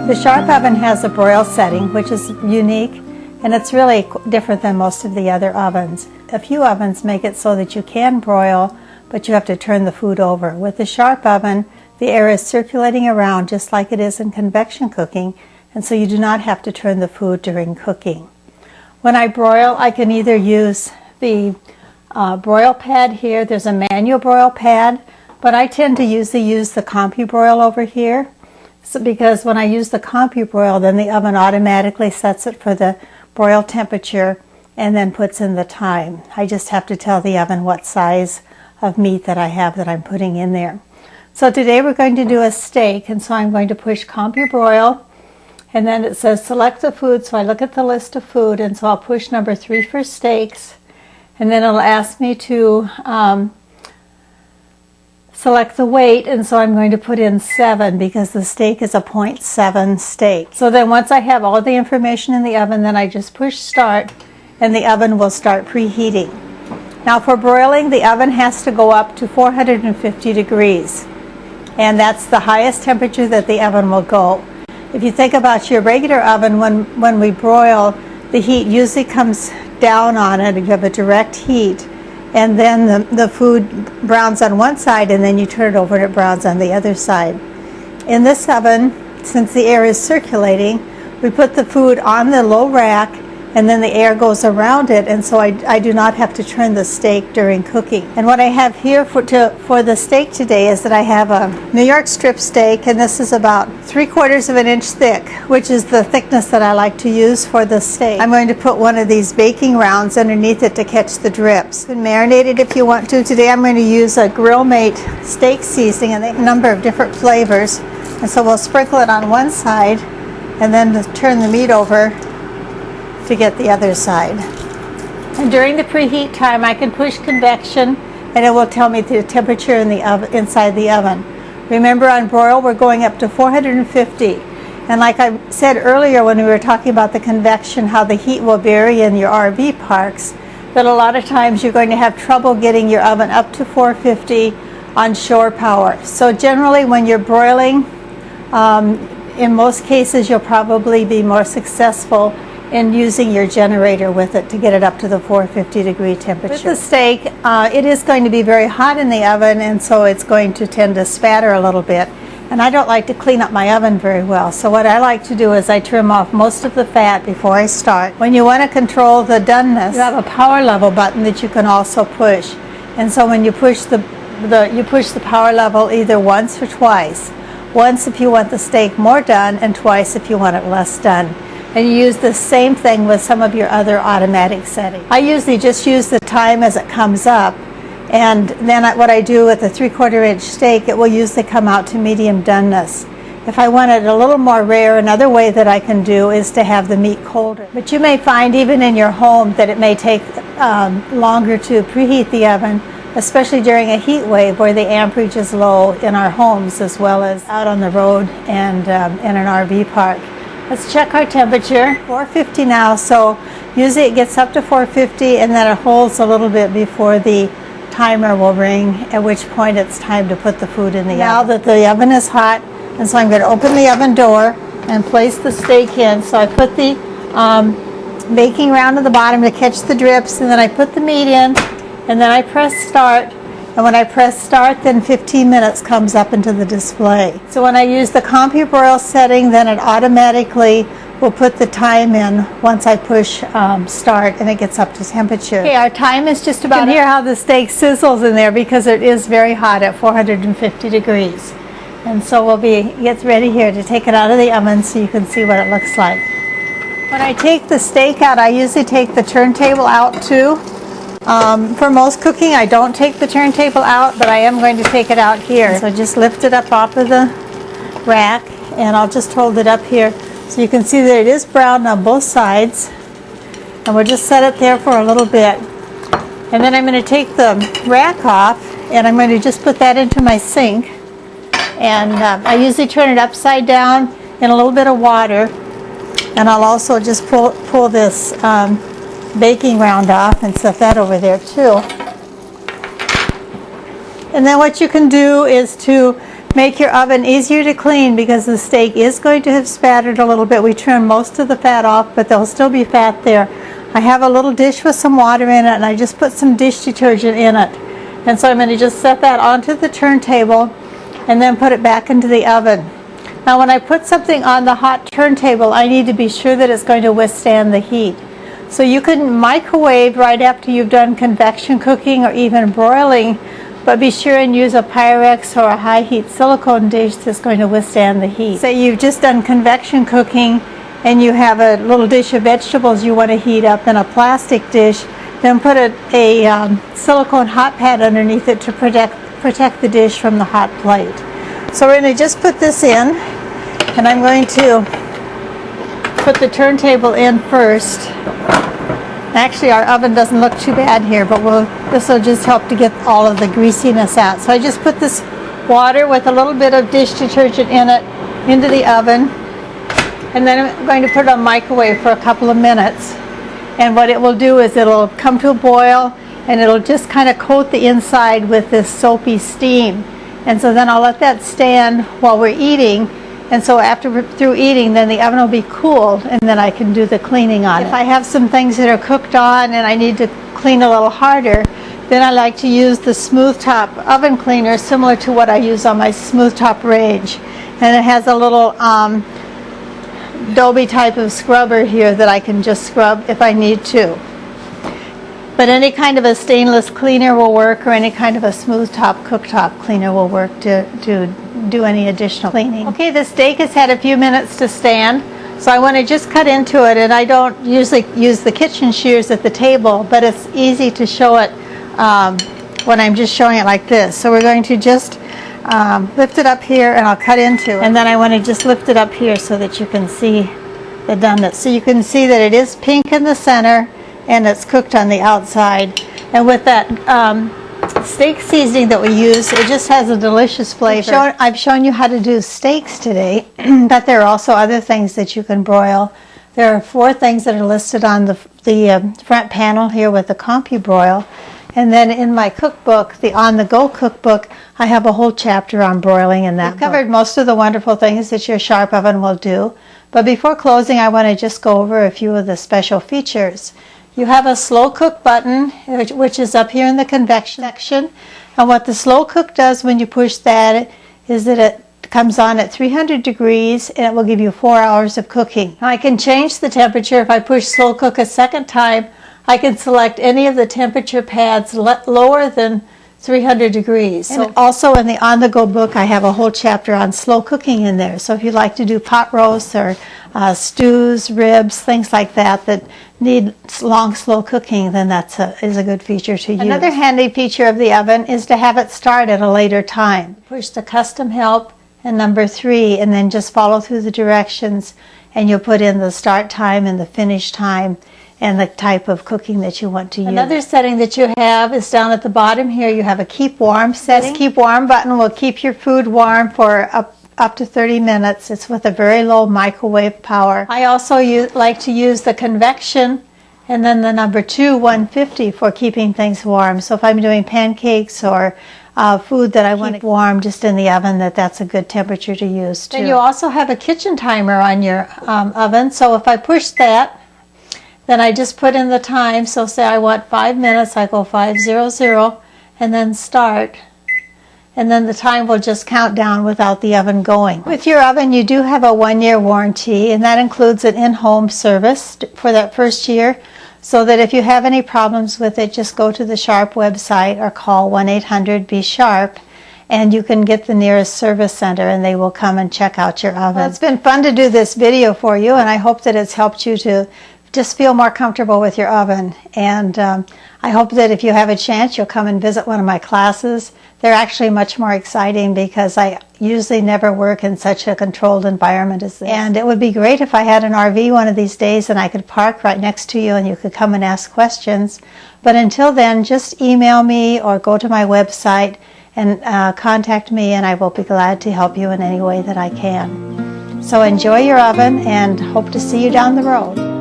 The Sharp oven has a broil setting, which is unique, and it's really different than most of the other ovens. A few ovens make it so that you can broil, but you have to turn the food over. With the Sharp oven, the air is circulating around just like it is in convection cooking, and so you do not have to turn the food during cooking. When I broil, I can either use the broil pad here. There's a manual broil pad, but I tend to use the CompuBroil over here. So because when I use the CompuBroil, then the oven automatically sets it for the broil temperature and then puts in the time. I just have to tell the oven what size of meat that I have that I'm putting in there. So today we're going to do a steak, and so I'm going to push CompuBroil, and then it says select the food, so I look at the list of food, and so I'll push number 3 for steaks, and then it'll ask me to select the weight, and so I'm going to put in 7 because the steak is a 0.7 steak. So then once I have all the information in the oven, then I just push start and the oven will start preheating. Now for broiling, the oven has to go up to 450 degrees, and that's the highest temperature that the oven will go. If you think about your regular oven, when we broil, the heat usually comes down on it. You have a direct heat, and then the food browns on one side, and then you turn it over and it browns on the other side. In this oven, since the air is circulating, we put the food on the low rack, and then the air goes around it, and so I do not have to turn the steak during cooking. And what I have here for the steak today is that I have a New York strip steak, and this is about 3/4 of an inch thick, which is the thickness that I like to use for the steak. I'm going to put one of these baking rounds underneath it to catch the drips. You can marinate it if you want to. Today I'm going to use a Grill Mate steak seasoning, and they have a number of different flavors. And so we'll sprinkle it on one side, and then turn the meat over to get the other side. And during the preheat time, I can push convection, and it will tell me the temperature in the oven, inside the oven. Remember, on broil we're going up to 450, and like I said earlier when we were talking about the convection, how the heat will vary in your RV parks, that a lot of times you're going to have trouble getting your oven up to 450 on shore power. So generally when you're broiling, in most cases you'll probably be more successful in using your generator with it to get it up to the 450 degree temperature. With the steak, it is going to be very hot in the oven, and so it's going to tend to spatter a little bit. And I don't like to clean up my oven very well, so what I like to do is I trim off most of the fat before I start. When you want to control the doneness, you have a power level button that you can also push. And so when you push the power level either once or twice. Once if you want the steak more done, and twice if you want it less done. And you use the same thing with some of your other automatic settings. I usually just use the time as it comes up, and then what I do with a 3/4 inch steak, it will usually come out to medium doneness. If I want it a little more rare, another way that I can do is to have the meat colder. But you may find even in your home that it may take longer to preheat the oven, especially during a heat wave where the amperage is low in our homes as well as out on the road and in an RV park. Let's check our temperature. 450 now, so usually it gets up to 450 and then it holds a little bit before the timer will ring, at which point it's time to put the food in the oven. Now that the oven is hot, and so I'm going to open the oven door and place the steak in. So I put the baking round at the bottom to catch the drips, and then I put the meat in, and then I press start. And when I press start, then 15 minutes comes up into the display. So when I use the CompuBroil setting, then it automatically will put the time in once I push start, and it gets up to temperature. Okay, our time is just about. You can hear how the steak sizzles in there because it is very hot at 450 degrees. And so we'll get ready here to take it out of the oven so you can see what it looks like. When I take the steak out, I usually take the turntable out too. For most cooking, I don't take the turntable out, but I am going to take it out here. So just lift it up off of the rack, and I'll just hold it up here so you can see that it is brown on both sides. And we'll just set it there for a little bit. And then I'm going to take the rack off, and I'm going to just put that into my sink. And I usually turn it upside down in a little bit of water. And I'll also just pull this baking round off and set that over there too. And then what you can do is to make your oven easier to clean because the steak is going to have spattered a little bit. We trim most of the fat off, but there'll still be fat there. I have a little dish with some water in it, and I just put some dish detergent in it. And so I'm going to just set that onto the turntable and then put it back into the oven. Now when I put something on the hot turntable, I need to be sure that it's going to withstand the heat. So you can microwave right after you've done convection cooking or even broiling, but be sure and use a Pyrex or a high heat silicone dish that's going to withstand the heat. Say you've just done convection cooking and you have a little dish of vegetables you want to heat up in a plastic dish, then put a silicone hot pad underneath it to protect the dish from the hot plate. So we're going to just put this in, and I'm going to put the turntable in first. Actually, our oven doesn't look too bad here, but this will just help to get all of the greasiness out. So I just put this water with a little bit of dish detergent in it into the oven, and then I'm going to put it on microwave for a couple of minutes. And what it will do is it'll come to a boil, and it'll just kind of coat the inside with this soapy steam. And so then I'll let that stand while we're eating. And so after we're through eating, then the oven will be cooled, and then I can do the cleaning on it. If I have some things that are cooked on and I need to clean a little harder, then I like to use the smooth top oven cleaner, similar to what I use on my smooth top range. And it has a little Dobie type of scrubber here that I can just scrub if I need to. But any kind of a stainless cleaner will work, or any kind of a smooth top cooktop cleaner will work to do any additional cleaning. Okay, the steak has had a few minutes to stand, so I want to just cut into it, and I don't usually use the kitchen shears at the table, but it's easy to show it when I'm just showing it like this. So we're going to just lift it up here, and I'll cut into it. And then I want to just lift it up here so that you can see the doneness. So you can see that it is pink in the center, and it's cooked on the outside. And with that steak seasoning that we use, it just has a delicious flavor. I've shown you how to do steaks today, but there are also other things that you can broil. There are 4 things that are listed on the front panel here with the CompuBroil. And then in my cookbook, the On-the-Go cookbook, I have a whole chapter on broiling in that. I've covered most of the wonderful things that your sharp oven will do. But before closing, I want to just go over a few of the special features. You have a slow cook button, which is up here in the convection section. And what the slow cook does when you push that is that it comes on at 300 degrees, and it will give you 4 hours of cooking. Now I can change the temperature. If I push slow cook a second time, I can select any of the temperature pads lower than 300 degrees. And also in the On-the-Go book, I have a whole chapter on slow cooking in there. So if you like to do pot roasts or stews, ribs, things like that need long, slow cooking, then that is a good feature to use. Another handy feature of the oven is to have it start at a later time. Push the custom help and number 3, and then just follow through the directions, and you'll put in the start time and the finish time and the type of cooking that you want to use. Another setting that you have is down at the bottom here. You have a keep warm setting. This keep warm button will keep your food warm for up to 30 minutes. It's with a very low microwave power. I also like to use the convection and then the number 2, 150, for keeping things warm. So if I'm doing pancakes or food that I want to keep warm just in the oven, that's a good temperature to use too. Then you also have a kitchen timer on your oven. So if I push that, then I just put in the time. So say I want 5 minutes, I go 500 and then start. And then the time will just count down without the oven going. With your oven, you do have a 1-year warranty, and that includes an in-home service for that first year. So that if you have any problems with it, just go to the Sharp website or call 1-800-BE-SHARP, and you can get the nearest service center, and they will come and check out your oven. Well, it's been fun to do this video for you, and I hope that it's helped you to just feel more comfortable with your oven. And I hope that if you have a chance, you'll come and visit one of my classes. They're actually much more exciting because I usually never work in such a controlled environment as this. And it would be great if I had an RV one of these days and I could park right next to you and you could come and ask questions. But until then, just email me or go to my website and contact me, and I will be glad to help you in any way that I can. So enjoy your oven, and hope to see you down the road.